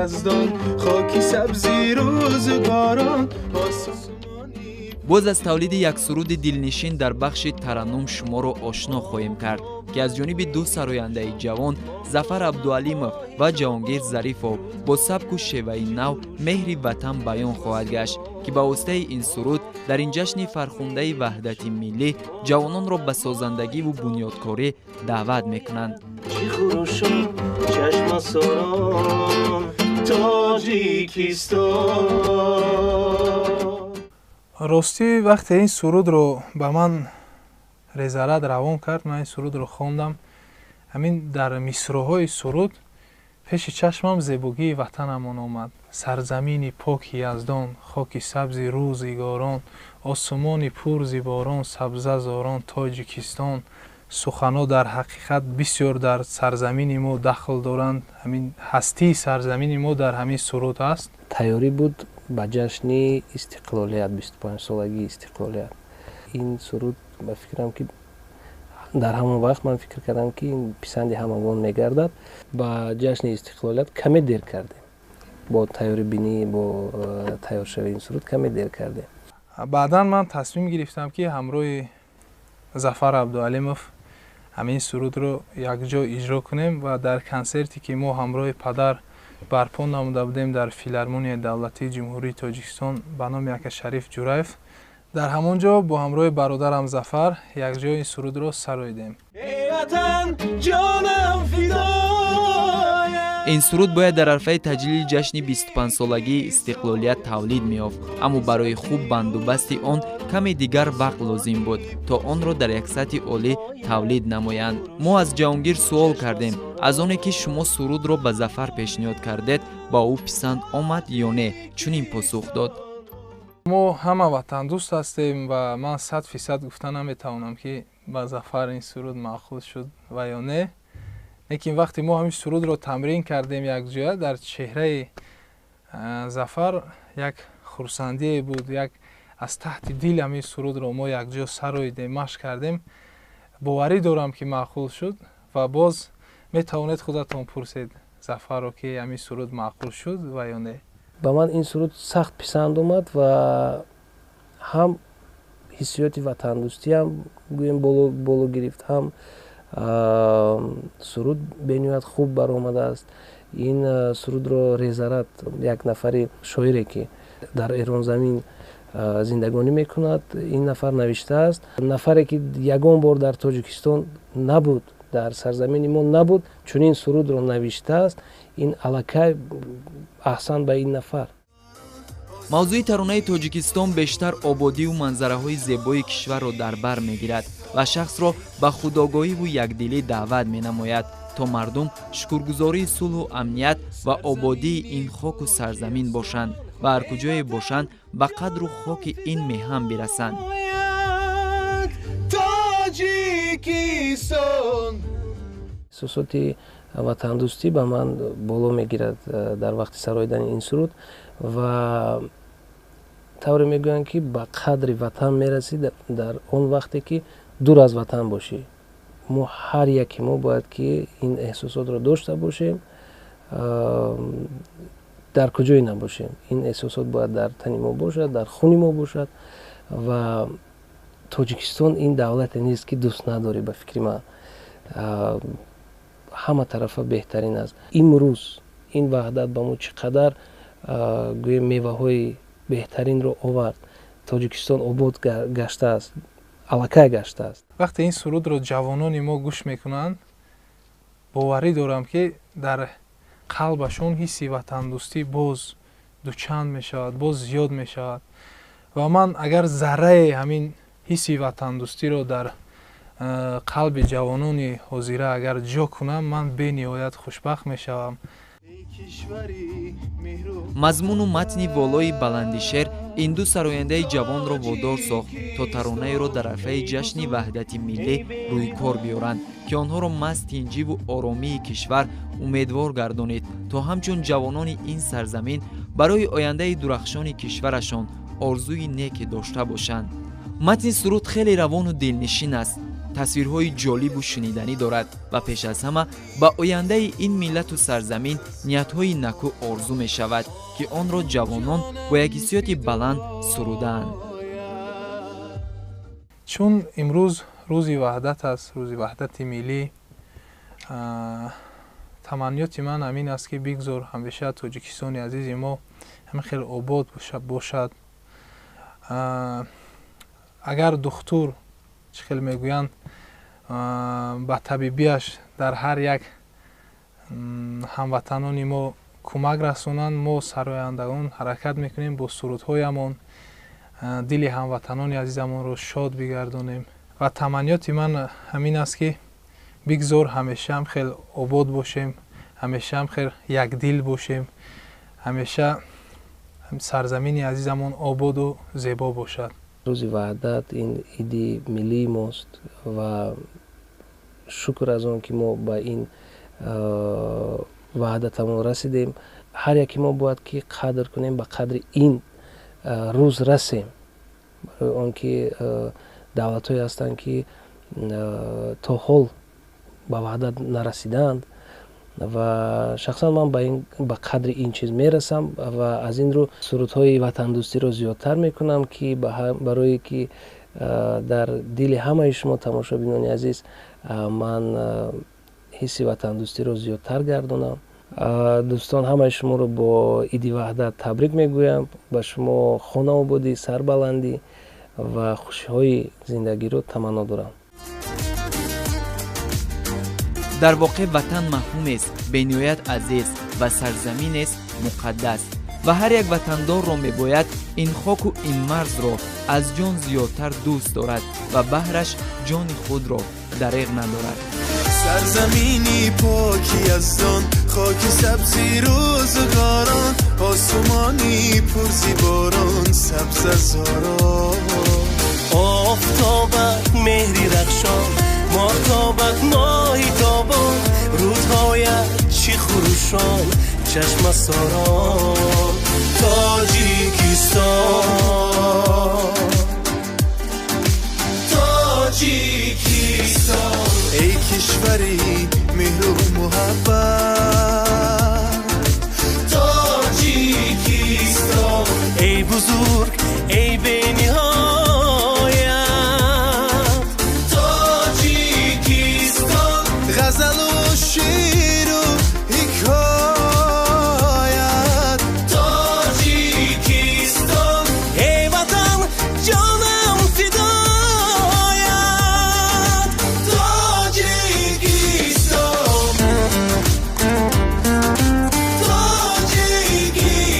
یزدان خاکی سبزی روزگاران. باز از تولید یک سرود دلنشین در بخش ترنم شما را آشنا خواهیم کرد که از جانب دو سراینده جوان ظفر عبدالعلیمов و جهانگیر ظریفov با سبک و شیوه نو مهر وطن بیان خواهد گشت که با واسطه این سرود در این جشن فرخنده وحدت ملی جوانان را به سازندگی و بنیادکاری دعوت میکنند. چشم سران تاجیکستان. راستی وقتی این سرود رو به من رضالت روان کرد، من این سرود رو خواندم، همین در مصرع‌های سرود پیش چشمم زیبایی وطنمان آمد. سرزمینی پاک یزدان، خاک سبز روزگاران، آسمان پر ز باران، سبزه زاران تاجیکستان. سخن‌ها در حقیقت بسیار در سرزمین ما دخل دارند. همین هستی سرزمین ما در همین سرود است. تیاری بود با جشن استقلالیت، 25 سالگی استقلالیت. این سرود به فکرم که در همون وقت من فکر کردم که این پسند همگان میگردد. با جشن استقلالیت کمی دیر کردیم، با تیاری بینی با تیار شوی این سرود کمی دیر کردیم. بعدا من تصمیم گرفتم که همراه ظفر عبدالعلیمov همین سرود رو یک جا اجرا کنیم و در کنسرتی که ما همراه پدر برپا نموده بودیم در فیلارمونی دولتی جمهوری تاجیکستان به نام یک شریف جورایف، در همونجا با همراه برادرم ظفر یک جای این سرود رو سراییدیم. این سرود باید در عرفه تجلیل جشن 25 سالگی استقلالیت تولید می‌یافت، اما برای خوب بندوبست آن کمی دیگر وقت لازم بود تا آن را در یک سطح عالی تولید نمایند. ما از جهانگیر سوال کردیم از آنی که شما سرود را به ظفر پیشنهاد کردید با او پسند آمد یا نه؟ چنین پاسخ داد: ما همه وطن دوست هستیم و من 100% گفتن نمیتوانم که به ظفر این سرود معقول شد و یا نه. لیکن وقتی ما همین سرود رو تمرین کردیم یک جا، در چهره ظفر یک خرسندی بود، یک از تحت دل همین سرود رو ما یک جا سراییدیم، مشق کردیم. باوری دارم که معقول شد و باز میتوانید خودتون پرسید ظفر رو که همین سرود معقول شد و یا نه. با من این سرود سخت پسند اومد و هم حسیات وطن دوستی هم گویم بالا گرفت، هم سرود بنیاد خوب برآمده است. این سرود رو رضالت یک نفر شاعری که در ایران زمین زندگانی میکند این نفر نوشته است. نفری که یگان بار در تاجیکستان نبود، در سرزمین ما نبود، چون این سرود رو نوشته است. این علاقه احسان به این نفر. موضوع ترانه تاجیکستان بیشتر آبادی و منظره های زیبای کشور را در بر میگیرد و شخص را به خودآگاهی و یکدلی دعوت می نماید تا مردم شکرگزاری صلح و امنیت و آبادی این خاک و سرزمین باشند و هر کجای باشند به قدر و خاک این میهم برسند. احساسات وطن دوستی به من بالا میگیرد در وقت سراییدن این سرود و طوری میگویند که به قدر وطن میرسی در اون وقتی که دور از وطن باشی. ما هر یکی ما باید که این احساسات رو داشته باشیم، در کجایی نباشیم. این احساسات باید در تن ما باشد، در خون ما باشد و تاجیکستان این دولت نیست که دوست نداری. به فکر من همه طرفه بهترین است. امروز این وحدت به ما چقدر گویا میوه های بهترین رو آورد. تاجیکستان آباد گشته است، علاقه گشته است. وقتی این سرود رو جوانان ما گوش میکنند باوری دارم که در قلبشون حسی وطن دوستی باز دوچند میشود، باز زیاد میشود و من اگر ذره همین حسی وطن دوستی رو در قلب جوانان حاضره اگر جا کنم من به نهایت خوشبخت میشوم. مضمون و متن والای بلندشهر این دو سراینده جوان را وادار ساخت تا ترانه را در عرفه جشن وحدت ملی روی کار بیارند که آنها را مست تنجی و آرامی کشور امیدوار گردانید تا همچون جوانان این سرزمین برای آینده درخشان کشورشان آرزوی نیک داشته باشند. متن سرود خیلی روان و دلنشین است. تصویرهای جالب و شنیدنی دارد و پیش از همه با آینده این ملت و سرزمین نیت‌های نکو آرزو می شود که آن را جوانان با یک حسیات بلند سرودند. چون امروز روزی وحدت است، روزی وحدت ملی، تمنیات من همین است که بگذار همیشه تاجیکستان عزیز ما همین خیلی آباد باشد. اگر دکتر چخیل میگویند با طبیبیش در هر یک هموطنان ما کمک رسونند، ما سرآیندگان حرکت میکنیم با سرودهایمان دل هموطنان عزیزمان رو شاد بگردانیم و تمنیات من همین است که بگذار همیشه هم خیلی آباد باشیم، همیشه هم خیلی یک دل باشیم، همیشه سرزمین عزیزمون آباد و زیبا باشد. روز وحدت این ایدی ملی ماست و شکر از آن که ما با این وحدتمون رسیدیم. هر یکی ما باید که قدر کنیم به قدر این روز رسیم. آن که دولت های هستند که تا حال به وحدت نرسیدند و شخصا من به قدر این چیز میرسم و از این رو سرودهای وطن دوستی رو زیادتر میکنم که برای که در دل همه شما تماشابینان عزیز من حس وطن دوستی رو زیادتر گردونم. دوستان همه شما رو با عید وحدت تبریک میگویم. به شما خانه آبادی، سربلندی و خوشی‌های زندگی رو تمنا دارم. در واقع وطن مفهوم است بین‌نهایت عزیز و سرزمین است مقدس و هر یک وطندار را میباید این خاک و این مرز را از جان زیادتر دوست دارد و بهرش جان خود را دریغ ندارد. سرزمینی پاکی از دان، خاک سبزی روزگاران، آسمانی پر زیباران، سبز از زاران، آفتابت مهری رخشان، ماهتابت ماهی تابان، رودهایت چی خروشان، چشم ساران، تاجیکستان، تاجیکستان، ای کشوری مهر و محبت، تاجیکستان، ای بزرگ ای بی‌نهایت، تاجیکستان، غزل و شعر و حکایت، تاجیکستان، ای وطن جانم فدایت، تاجیکستان، تاجیکستان،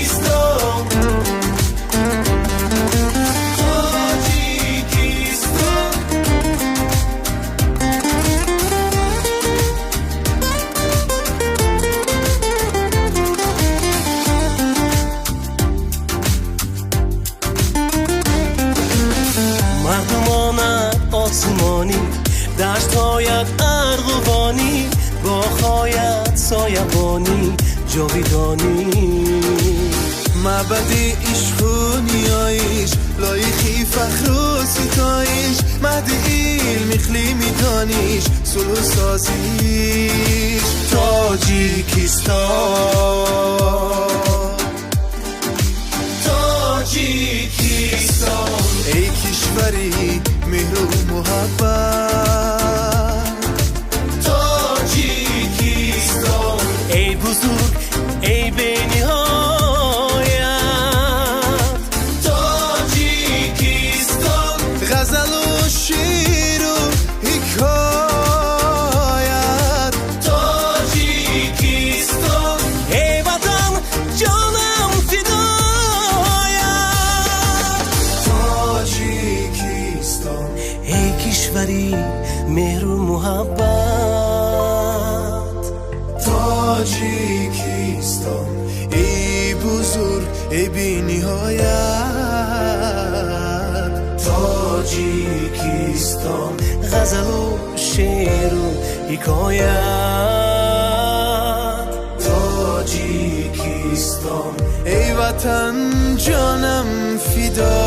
تاجیکستان. مردمانت آسمانی، دشت‌هایت ارغوانی، باغ‌هایت سایبانی، جاویدانی، معبد عشق و نیایش، لایقی فخر و ستایش، مهد علم اقلیمی دانش، صلح و سازیش، تاجیکستان، تاجیکستان، ای کشوری مهر و محبت، تاجیکستان، ای بزرگ ای بی‌نهایت، تاجیکستان، غزل و شعر و حکایت، تاجیکستان، ای وطن جانم فدایت، تاجیکستان، ای کشوری مهر و محبت، تاجیکستان، ای بزرگ ای بی نهایت، تاجیکستان، غزل و شعر و حکایت، تاجیکستان، ای وطن جانم فدا.